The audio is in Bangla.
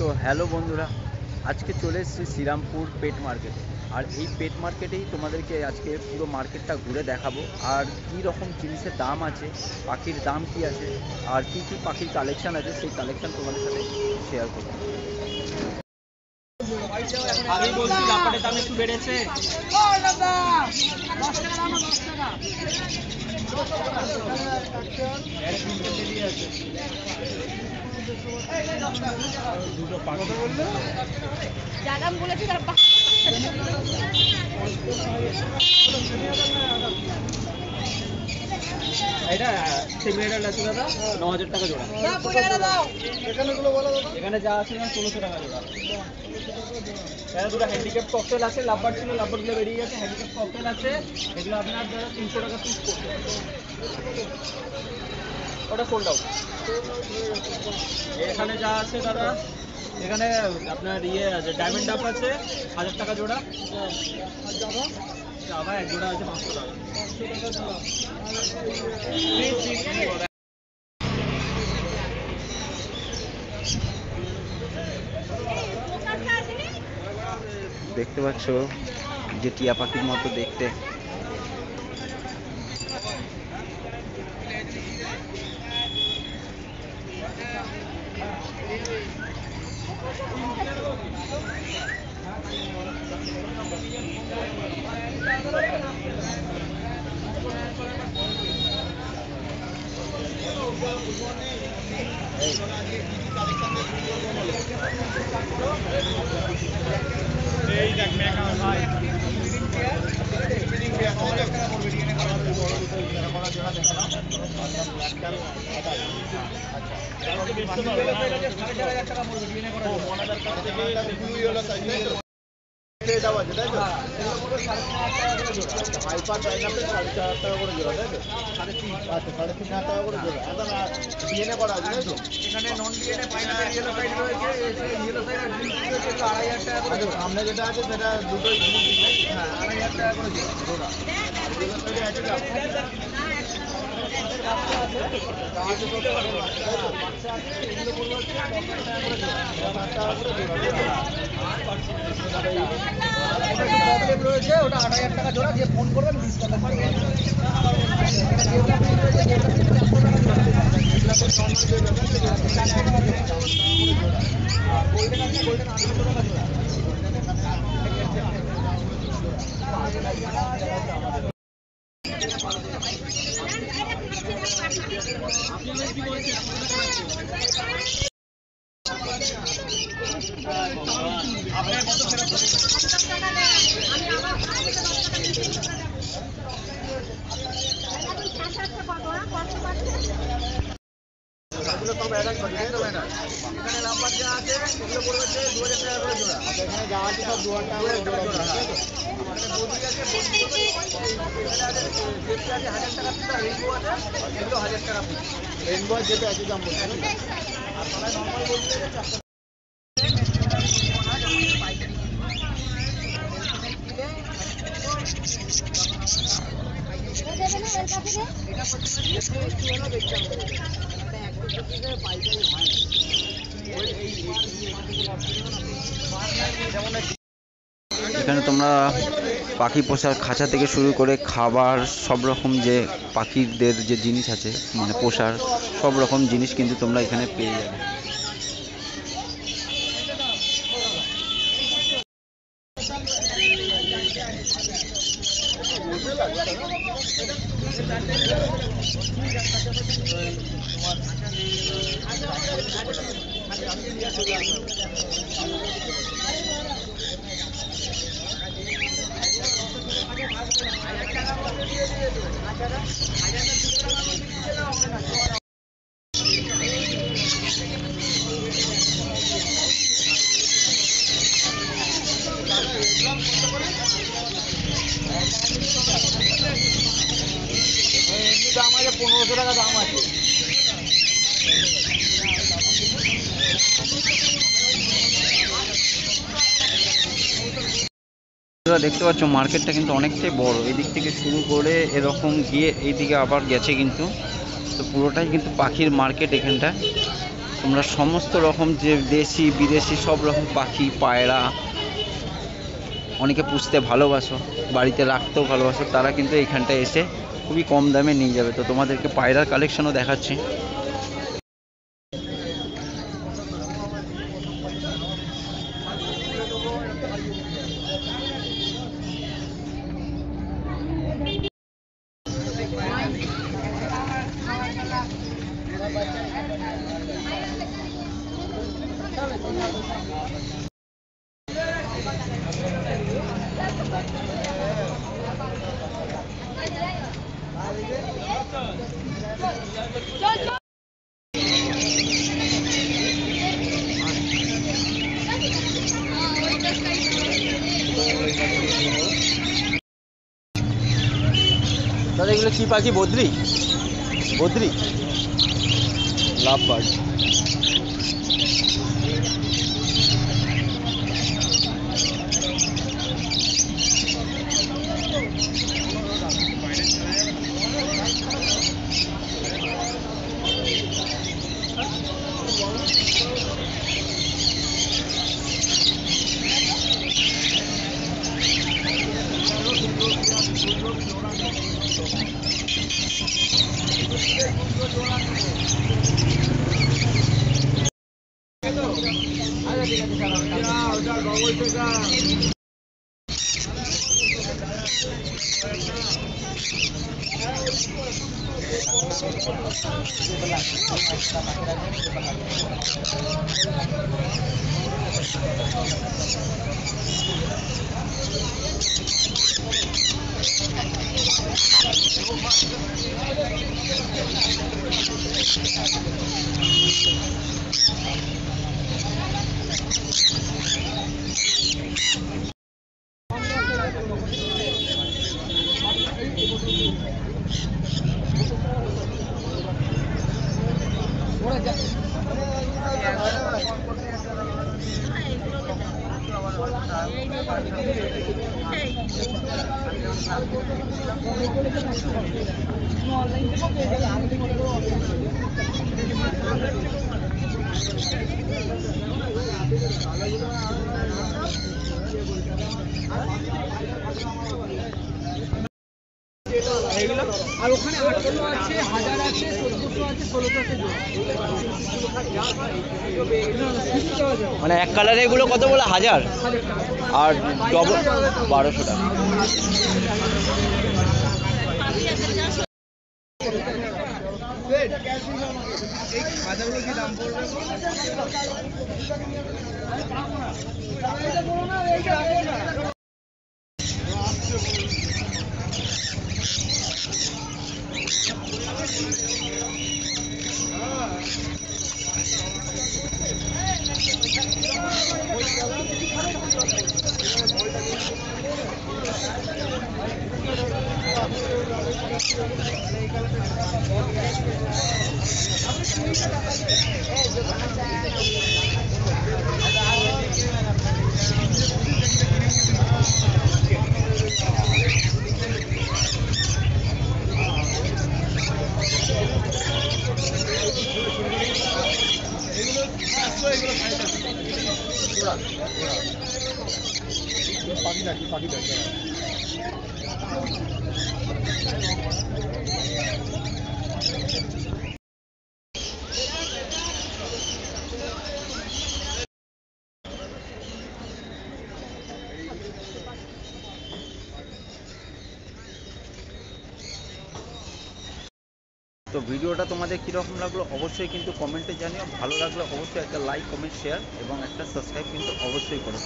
তো হ্যালো বন্ধুরা, আজকে চলে এসেছি শ্রীরামপুর পেট মার্কেটে। আর এই পেট মার্কেটেই তোমাদেরকে আজকে পুরো মার্কেটটা ঘুরে দেখাবো, আর কী রকম জিনিসের দাম আছে, পাখির দাম কী আছে, আর কী কী পাখির কালেকশান আছে সেই কালেকশান তোমাদের সাথে শেয়ার করবো। আগেই বলছি লাপাটের দাম একটু বেড়েছে। দুটো পাখি বললো যা দাম বলেছি তার এটা সেমিনার আছে দাদা ৯,০০০ টাকা জোড়া। এখানে যা আছে না ১৬০০ টাকা জোড়া। এখানে দুটো হ্যান্ডিক্যাপ ককটেল আছে, লাভবার ছিল, লাভবারগুলো বেরিয়ে গেছে। হ্যান্ডিক্যাপ ককটেল আছে, এগুলো আপনার দাদা ৩০০ টাকা পিস পড়বে। ওটা সোল্ড আউট। এখানে যা আছে দাদা, এখানে আপনার আছে ডায়মন্ড ডাব আছে ১০০০ টাকা জোড়া। জাভা এক জোড়া আছে ৫০০ টাকা। দেখতে পাচ্ছ যে টিয়া পাখির মতো দেখতে। এই দেখ মেঘা ভাই সামনে যেটা আছে সেটা দুটোই ২,৫০০ টাকা করে জোড়া। রয়েছে ওটা ৮,০০০ টাকা জোড়া। যে ফোন করবেন ২০ টাকা এখানে নাম্বার যা আছে সেগুলো পড়বে ২,০০০ টাকা করে জোড়া। এখানে যা আছে সব ২,০০০ টাকা করে জোড়া। এখানে বডি আছে, এখানে আছে জেপি আছে ১,০০০ টাকা পিস, আর রেইনবো আছে এগুলো ১,০০০ টাকা পিস। রেইনবো আর জেপি একই দাম বলছে। আর সবাই নর্মাল বলতে এখানে তোমরা পাখি পোষার খাঁচা থেকে শুরু করে খাবার সব রকম যে পাখিদের যে জিনিস আছে, মানে পোষার সব রকম জিনিস কিন্তু তোমরা এখানে পেয়ে যাবে। দাম আছে ১৫০০ টাকা দাম আছে। দেখতে পাচ্ছ মার্কেটটা কিন্তু অনেকটাই বড়, এদিক থেকে শুরু করে এরকম গিয়ে এইদিকে আবার গেছে কিন্তু। তো পুরোটাই কিন্তু পাখির মার্কেট এখানটা। তো তোমরা সমস্ত রকম যে দেশি বিদেশি সব রকম পাখি, পায়রা, অনেকে পুষতে ভালোবাসো, বাড়িতে রাখতেও ভালোবাসো, তারা কিন্তু এইখানটায় এসে খুবই কম দামে নিয়ে যাবে। তো তোমাদেরকে পায়রার কালেকশনও দেখাচ্ছি। দাদা এগুলো কি পাখি? বদ্রি? বদ্রি লাভ বার্ড। আর ওখানে 18 আছে, 1000 আছে, 1400 আছে, 1600 আছে জোড়া। মানে এক কালারে এগুলো কত বলে? 1000 আর ডবল 1200 টাকা। খাজাগুলো কি দাম পড়বে? তো ভিডিওটা তোমাদের কীরকম লাগলো অবশ্যই কিন্তু কমেন্টে জানিও। ভালো লাগলে অবশ্যই একটা লাইক, কমেন্ট, শেয়ার এবং একটা সাবস্ক্রাইব কিন্তু অবশ্যই করো।